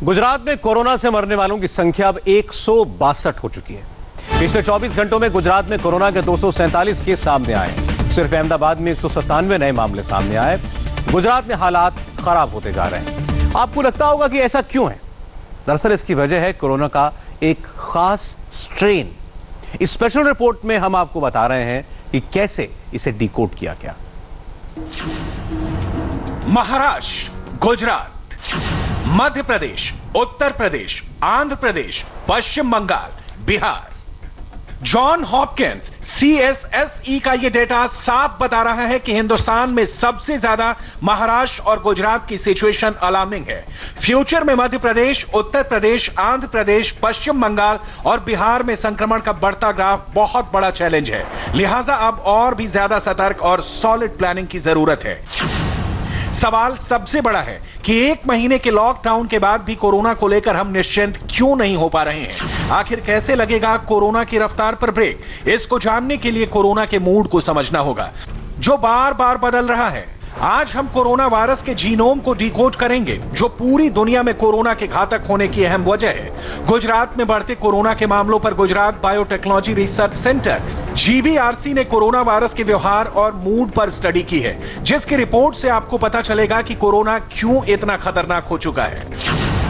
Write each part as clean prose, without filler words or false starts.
गुजरात में कोरोना से मरने वालों की संख्या अब 162 हो चुकी है। पिछले 24 घंटों में गुजरात में कोरोना के 247 केस सामने आए। सिर्फ अहमदाबाद में 197 नए मामले सामने आए। गुजरात में हालात खराब होते जा रहे हैं। आपको लगता होगा कि ऐसा क्यों है? दरअसल इसकी वजह है कोरोना का एक खास स्ट्रेन। इस स्पेशल रिपोर्ट में हम आपको बता रहे हैं कि कैसे इसे डिकोड किया गया। Maharashtra, Gujarat, Madhya Pradesh, Uttar Pradesh, Andhra Pradesh, Paschim Bengal, Bihar. John Hopkins CSSE का यह डेटा साफ बता रहा है कि हिंदुस्तान में सबसे ज्यादा महाराष्ट्र और गुजरात की सिचुएशन अलार्मिंग है। फ्यूचर में मध्य प्रदेश, उत्तर प्रदेश, आंध्र प्रदेश, पश्चिम बंगाल और बिहार में संक्रमण का बढ़ता ग्राफ बहुत बड़ा चैलेंज है। लिहाजा अब और भी ज्यादा सतर्क और सॉलिड प्लानिंग की जरूरत है। सवाल सबसे बड़ा है कि 1 महीने के लॉकडाउन के बाद भी कोरोना को लेकर हम निश्चिंत क्यों नहीं हो पा रहे हैं? आखिर कैसे लगेगा कोरोना की रफ्तार पर ब्रेक? इसको जानने के लिए कोरोना के मूड को समझना होगा, जो बार बार बदल रहा है। आज हम कोरोना वायरस के जीनोम को डिकोड करेंगे, जो पूरी दुनिया में कोरोना के घातक होने की अहम वजह है। गुजरात में बढ़ते कोरोना के मामलों पर Gujarat biotechnology research centre GBRC ने कोरोना वायरस के व्यवहार और मूड पर स्टडी की है, जिसकी रिपोर्ट से आपको पता चलेगा कि कोरोना क्यों इतना खतरनाक हो चुका है।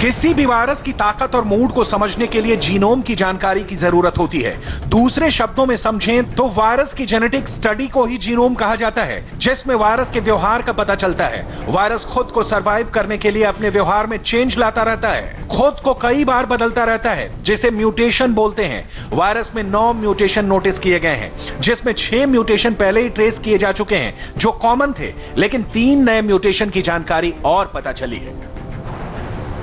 किसी भी वायरस की ताकत और मूड को समझने के लिए जीनोम की जानकारी की जरूरत होती है। दूसरे शब्दों में समझें तो वायरस की जेनेटिक स्टडी को ही जीनोम कहा जाता है, जिसमें वायरस के व्यवहार का पता चलता है। वायरस खुद को सरवाइव करने के लिए अपने व्यवहार में चेंज लाता रहता है, खुद को कई बार बदलता रहता है, जिसे म्यूटेशन बोलते हैं। वायरस में 9 म्यूटेशन नोटिस किए गए हैं, जिसमें 6 म्यूटेशन पहले ही ट्रेस किए जा चुके हैं, जो कॉमन थे, लेकिन 3 नए म्यूटेशन की जानकारी और पता चली है।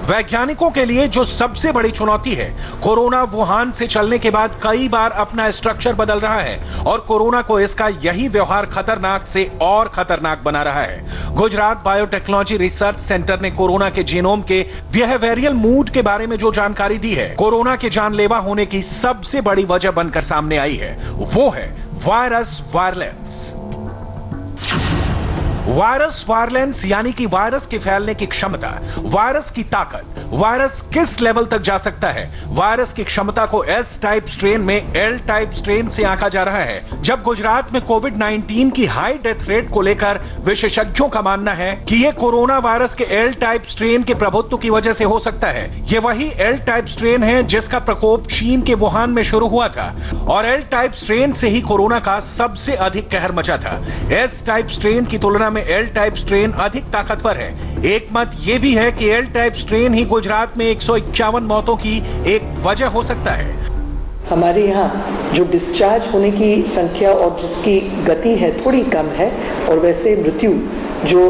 वैज्ञानिकों के लिए जो सबसे बड़ी चुनौती है, कोरोना वुहान से चलने के बाद कई बार अपना स्ट्रक्चर बदल रहा है और कोरोना को इसका यही व्यवहार खतरनाक से और खतरनाक बना रहा है। गुजरात बायोटेक्नोलॉजी रिसर्च सेंटर ने कोरोना के जीनोम के बिहेवियरल मूड के बारे में जो जानकारी दी है, कोरोना के जानलेवा होने की सबसे बड़ी वजह बनकर सामने आई है। वो है वायरस वायरलेंस। वायरस वायरलेंस यानी कि वायरस के फैलने की क्षमता, वायरस की ताकत, वायरस किस लेवल तक जा सकता है। वायरस की क्षमता को S टाइप स्ट्रेन में L टाइप स्ट्रेन से आंका जा रहा है। जब गुजरात में कोविड-19 की हाई डेथ रेट को लेकर विशेषज्ञों का मानना है कि यह कोरोना वायरस के L टाइप स्ट्रेन के प्रभुत्व की वजह से हो सकता है। यह वही L टाइप स्ट्रेन है जिसका प्रकोप चीन के वुहान में शुरू हुआ था और L टाइप स्ट्रेन से ही कोरोना का सबसे अधिक कहर मचा था। S टाइप स्ट्रेन की तुलना में L टाइप स्ट्रेन अधिक ताकतवर है। एक मत यह भी है कि L टाइप स्ट्रेन ही गुजरात में 151 मौतों की एक वजह हो सकता है। हमारे यहाँ जो डिस्चार्ज होने की संख्या और जिसकी गति है थोड़ी कम है, और वैसे मृत्यु जो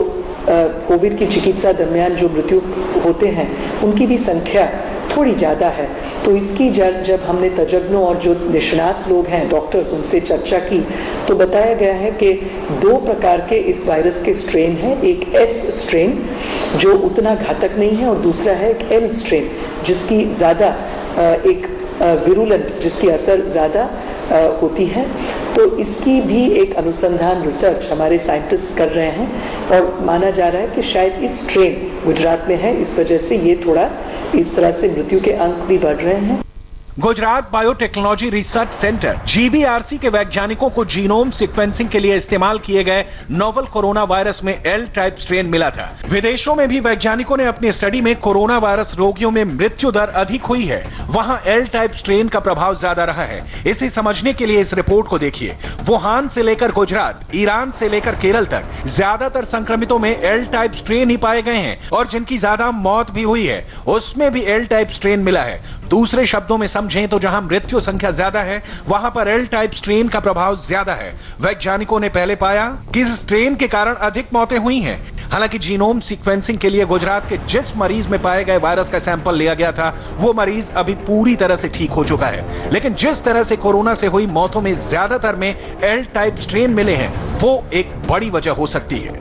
कोविड की चिकित्सा दरमियान जो मृत्यु होते हैं उनकी भी संख्या थोड़ी ज़्यादा है। तो इसकी जब हमने तज्ञों और जो निष्णात लोग हैं, डॉक्टर्स, उनसे चर्चा की तो बताया गया है कि 2 प्रकार के इस वायरस के स्ट्रेन हैं। एक S स्ट्रेन जो उतना घातक नहीं है और दूसरा है एक L स्ट्रेन जिसकी ज़्यादा एक विरुलेंट, जिसकी असर ज़्यादा होती है। तो इसकी भी एक अनुसंधान रिसर्च हमारे साइंटिस्ट कर रहे हैं और माना जा रहा है कि शायद इस स्ट्रेन गुजरात में है, इस वजह से ये थोड़ा इस तरह से मृत्यु के अंक भी बढ़ रहे हैं। Gujarat biotechnology research centre GBRC के वैज्ञानिकों को जीनोम सीक्वेंसिंग के लिए इस्तेमाल किए गए नोवल कोरोना वायरस में L टाइप स्ट्रेन मिला था। विदेशों में भी वैज्ञानिकों ने अपनी स्टडी में कोरोना वायरस रोगियों में मृत्यु दर अधिक हुई है, वहां L टाइप स्ट्रेन का प्रभाव ज्यादा रहा है। इसे समझने के लिए इस रिपोर्ट को देखिए। वुहान से लेकर गुजरात, ईरान से लेकर केरल तक ज्यादातर संक्रमितों में L टाइप स्ट्रेन ही पाए गए हैं और जिनकी ज्यादा मौत भी हुई है उसमें भी L टाइप स्ट्रेन मिला है। दूसरे शब्दों में समझें तो जहां मृत्यु संख्या ज्यादा है वहां पर L टाइप स्ट्रेन का प्रभाव ज्यादा है। वैज्ञानिकों ने पहले पाया कि इस स्ट्रेन के कारण अधिक मौतें हुई हैं। हालांकि जीनोम सीक्वेंसिंग के लिए गुजरात के जिस मरीज में पाए गए वायरस का सैंपल लिया गया था वो मरीज अभी पूरी तरह से ठीक हो चुका है। लेकिन जिस तरह से कोरोना से हुई मौतों में ज्यादातर में L टाइप स्ट्रेन मिले हैं वो एक बड़ी वजह हो सकती है।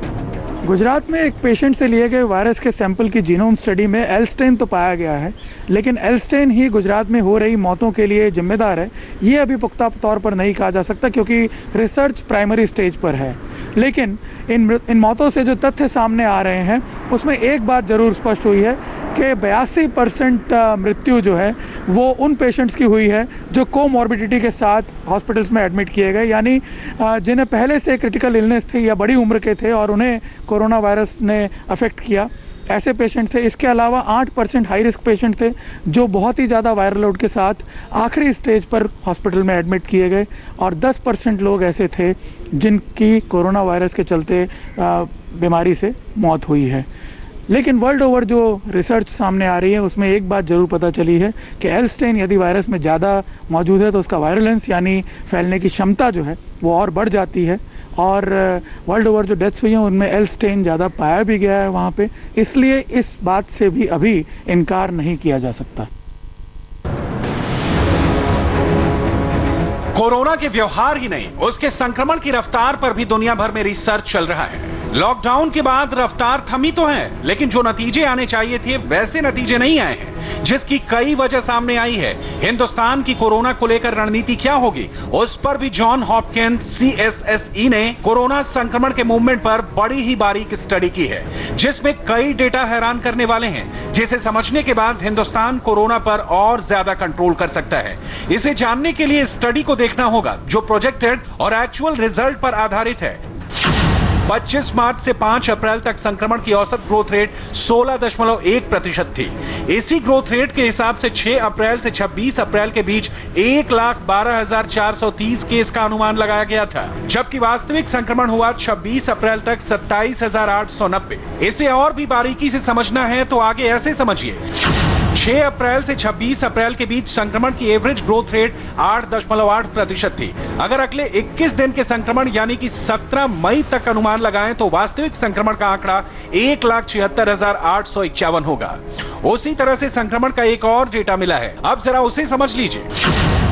गुजरात में एक पेशेंट से लिए गए वायरस के सैंपल की जीनोम स्टडी में L स्ट्रेन तो पाया गया है, लेकिन L स्ट्रेन ही गुजरात में हो रही मौतों के लिए जिम्मेदार है ये अभी पुख्ता तौर पर नहीं कहा जा सकता, क्योंकि रिसर्च प्राइमरी स्टेज पर है। लेकिन इन मौतों से जो तथ्य सामने आ रहे हैं उसमें एक बात जरूर स्पष्ट हुई है कि 82% मृत्यु जो है वो उन पेशेंट्स की हुई है जो कोमॉर्बिडिटी के साथ हॉस्पिटल्स में एडमिट किए गए, यानी जिन्हें पहले से क्रिटिकल इलनेस थी या बड़ी उम्र के थे और उन्हें कोरोना वायरस ने अफेक्ट किया, ऐसे पेशेंट थे। इसके अलावा 8% हाई रिस्क पेशेंट थे जो बहुत ही ज़्यादा वायरल लोड के साथ आखिरी स्टेज पर हॉस्पिटल में एडमिट किए गए, और 10% लोग ऐसे थे जिनकी कोरोना वायरस के चलते बीमारी से मौत हुई है। लेकिन वर्ल्ड ओवर जो रिसर्च सामने आ रही है उसमें एक बात ज़रूर पता चली है कि एल स्टेन यदि वायरस में ज़्यादा मौजूद है तो उसका वायरुलेंस यानी फैलने की क्षमता जो है वो और बढ़ जाती है, और वर्ल्ड ओवर जो डेथ्स हुई हैं उनमें एल स्टेन ज़्यादा पाया भी गया है वहाँ पे, इसलिए इस बात से भी अभी इनकार नहीं किया जा सकता। कोरोना के व्यवहार ही नहीं, उसके संक्रमण की रफ्तार पर भी दुनिया भर में रिसर्च चल रहा है। लॉकडाउन के बाद रफ्तार थमी तो है, लेकिन जो नतीजे आने चाहिए थे वैसे नतीजे नहीं आए हैं, जिसकी कई वजह सामने आई है। हिंदुस्तान की कोरोना को लेकर रणनीति क्या होगी, उस पर भी जॉन हॉपकिंस CSSE ने कोरोना संक्रमण के मूवमेंट पर बड़ी ही बारीक स्टडी की है, जिसमें कई डेटा हैरान करने वाले हैं, जिसे समझने के बाद हिंदुस्तान कोरोना पर और ज्यादा कंट्रोल कर सकता है। इसे जानने के लिए स्टडी को देखना होगा जो प्रोजेक्टेड और एक्चुअल रिजल्ट पर आधारित है। 25 मार्च से 5 अप्रैल तक संक्रमण की औसत ग्रोथ रेट 16.1% थी। इसी ग्रोथ रेट के हिसाब से 6 अप्रैल से 26 अप्रैल के बीच 1,12,430 केस का अनुमान लगाया गया था, जबकि वास्तविक संक्रमण हुआ 26 अप्रैल तक 27,890। इसे और भी बारीकी से समझना है तो आगे ऐसे समझिए। 6 अप्रैल से 26 अप्रैल के बीच संक्रमण की एवरेज ग्रोथ रेट 8.8% थी। अगर अगले 21 दिन के संक्रमण यानी कि 17 मई तक अनुमान लगाएं तो वास्तविक संक्रमण का आंकड़ा 1,76,851 होगा। उसी तरह से संक्रमण का एक और डेटा मिला है, अब जरा उसे समझ लीजिए।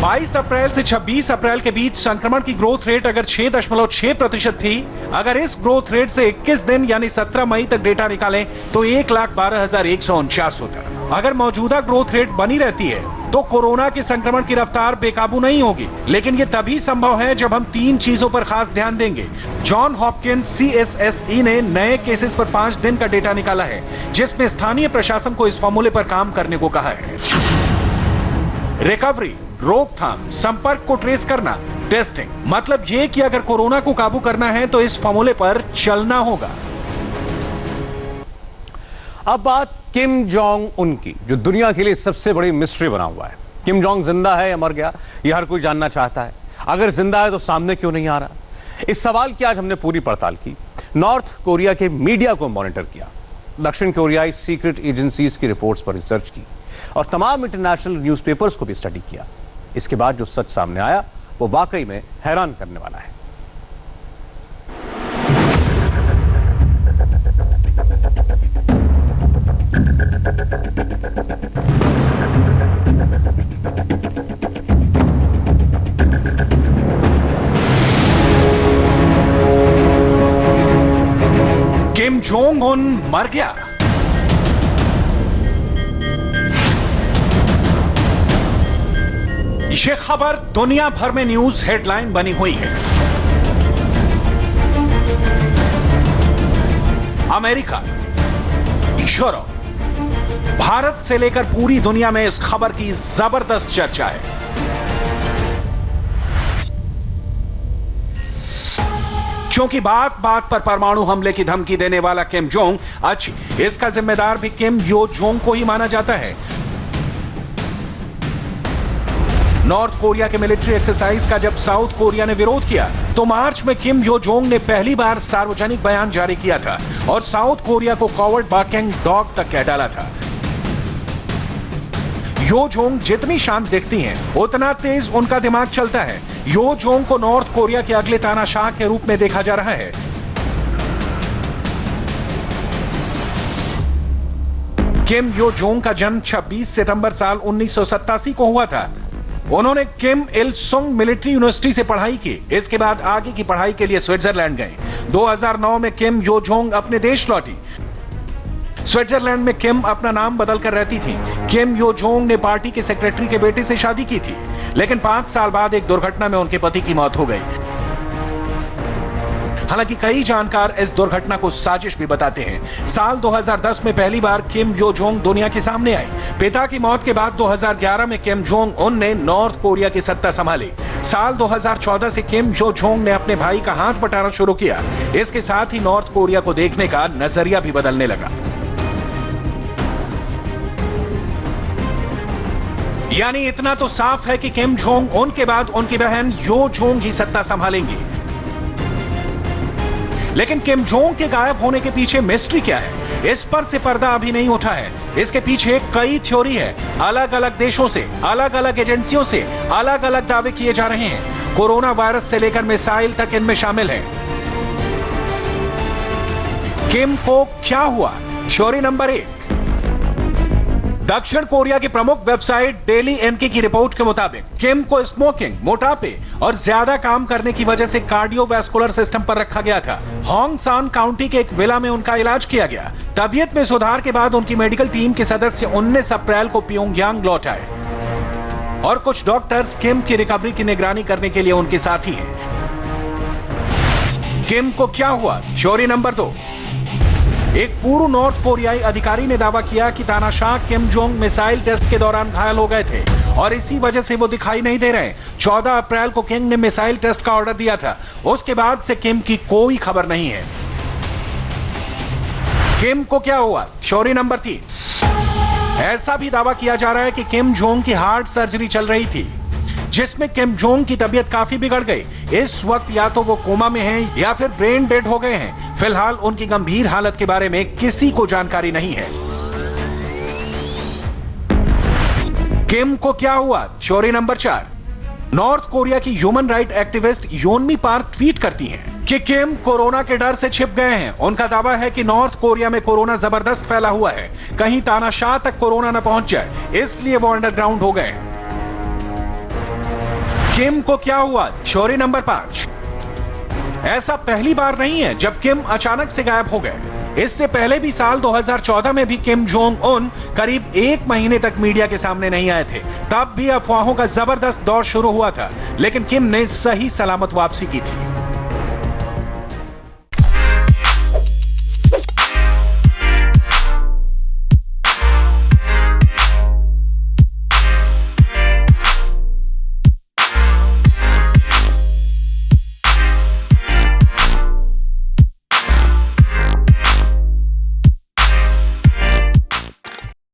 22 अप्रैल से 26 अप्रैल के बीच संक्रमण की ग्रोथ रेट अगर 6.6% थी, अगर इस ग्रोथ रेट से 21 दिन यानी 17 मई तक डेटा निकालें तो 1,12,149 होता। अगर मौजूदा ग्रोथ रेट बनी रहती है तो कोरोना के संक्रमण की रफ्तार बेकाबू नहीं होगी, लेकिन यह तभी संभव है जब हम 3 चीजों पर खास ध्यान देंगे। जॉन हॉपकिंस CSSE ने नए केसेस पर 5 दिन का डेटा निकाला है, जिसमें स्थानीय प्रशासन को इस फॉर्मूले पर काम करने को कहा है। रिकवरी, रोकथाम, संपर्क को ट्रेस करना, टेस्टिंग, मतलब यह कि अगर कोरोना को काबू करना है तो इस फॉर्मूले पर चलना होगा। अब बात किम जोंग उन की, जो दुनिया के लिए सबसे बड़ी मिस्ट्री बना हुआ है। किम जोंग जिंदा है या मर गया, यह हर कोई जानना चाहता है। अगर जिंदा है तो सामने क्यों नहीं आ रहा, इस सवाल की आज हमने पूरी पड़ताल की। नॉर्थ कोरिया के मीडिया को मॉनिटर किया, दक्षिण कोरियाई सीक्रेट एजेंसीज की रिपोर्ट्स पर रिसर्च की और तमाम इंटरनेशनल न्यूज़पेपर्स को भी स्टडी किया। इसके बाद जो सच सामने आया वो वाकई में हैरान करने वाला है। किम जोंग उन मर गया। यह खबर दुनिया भर में न्यूज हेडलाइन बनी हुई है। अमेरिका, यूरोप, भारत से लेकर पूरी दुनिया में इस खबर की जबरदस्त चर्चा है। क्योंकि बात बात पर परमाणु हमले की धमकी देने वाला किम जोंग, अच्छी, इसका जिम्मेदार भी किम यो जोंग को ही माना जाता है। नॉर्थ कोरिया के मिलिट्री एक्सरसाइज का जब साउथ कोरिया ने विरोध किया तो मार्च में किम यो जोंग ने पहली बार सार्वजनिक बयान जारी किया था और साउथ कोरिया को कॉवर्ड बाकेंग डॉग तक कह डाला था। यो जोंग जितनी शांत दिखती हैं, उतना तेज उनका दिमाग चलता है। यो जोंग को नॉर्थ कोरिया के अगले तानाशाह के रूप में देखा जा रहा है। किम यो जोंग का जन्म 26 सितंबर साल 1987 को हुआ था। उन्होंने किम इल सुंग मिलिट्री यूनिवर्सिटी से पढ़ाई की। इसके बाद आगे की पढ़ाई के लिए स्विट्जरलैंड गए। 2009 में किम यो जोंग अपने देश लौटी। स्विट्जरलैंड में किम अपना नाम बदलकर रहती थी। किम यो जोंग ने पार्टी के सेक्रेटरी के बेटे से शादी की थी, लेकिन 5 साल बाद एक दुर्घटना में उनके पति की मौत हो गई। हालांकि कई जानकार इस दुर्घटना को साजिश भी बताते हैं। साल 2010 में पहली बार किम यो जोंग दुनिया के सामने आई। पिता की मौत के बाद 2011 में किम जोंग उन ने नॉर्थ कोरिया की सत्ता संभाली। साल 2014 से किम यो जोंग ने अपने भाई का हाथ बटाना शुरू किया। इसके साथ ही नॉर्थ कोरिया को देखने का नजरिया भी बदलने लगा। यानी इतना तो साफ है कि किम जोंग उन के बाद उनकी बहन यो जोंग ही सत्ता संभालेंगी। लेकिन किम जोंग के गायब होने के पीछे मिस्ट्री क्या है, इस पर से पर्दा अभी नहीं उठा है। इसके पीछे कई थ्योरी है। अलग अलग देशों से, अलग अलग एजेंसियों से अलग अलग दावे किए जा रहे हैं। कोरोना वायरस से लेकर मिसाइल तक इनमें शामिल है। किम को क्या हुआ? Theory number 1। दक्षिण कोरिया की प्रमुख वेबसाइट डेली एनके की रिपोर्ट के मुताबिक किम को स्मोकिंग, मोटापे और ज्यादा काम करने की वजह से कार्डियोवैस्कुलर सिस्टम पर रखा गया था। होंगसान काउंटी के एक विला में उनका इलाज किया गया। तबीयत में सुधार के बाद उनकी मेडिकल टीम के सदस्य 19 अप्रैल को प्योंगयांग लौट आए और कुछ डॉक्टर्स किम की रिकवरी की निगरानी करने के लिए उनके साथ ही हैं। किम को क्या हुआ? Theory number 2। एक पूर्व नॉर्थ कोरियाई अधिकारी ने दावा किया कि तानाशाह किम जोंग मिसाइल टेस्ट के दौरान घायल हो गए थे और इसी वजह से वो दिखाई नहीं दे रहे। 14 अप्रैल को किम ने मिसाइल टेस्ट का ऑर्डर दिया था। उसके बाद से किम की कोई खबर नहीं है। किम को क्या हुआ? Theory number 3। ऐसा भी दावा किया जा रहा है कि किम जोंग की हार्ट सर्जरी चल रही थी, जिसमें किम जोंग की तबीयत काफी बिगड़ गई। इस वक्त या तो वो कोमा में हैं या फिर ब्रेन डेड हो गए हैं। फिलहाल उनकी गंभीर हालत के बारे में किसी को जानकारी नहीं है। किम को क्या हुआ? Theory number 4। नॉर्थ कोरिया की human right activist योनमी park tweet करती हैं कि किम कोरोना के डर से छिप गए हैं। उनका दावा है कि नॉर्थ कोरिया में कोरोना जबरदस्त फैला हुआ है, कहीं तानाशाह तक कोरोना न पहुंच जाए, इसलिए वो अंडरग्राउंड हो गए। किम को क्या हुआ? Theory number 5। ऐसा पहली बार नहीं है जब किम अचानक से गायब हो गए। इससे पहले भी साल 2014 में भी किम जोंग उन करीब 1 महीने तक मीडिया के सामने नहीं आए थे। तब भी अफवाहों का जबरदस्त दौर शुरू हुआ था, लेकिन किम ने सही सलामत वापसी की थी।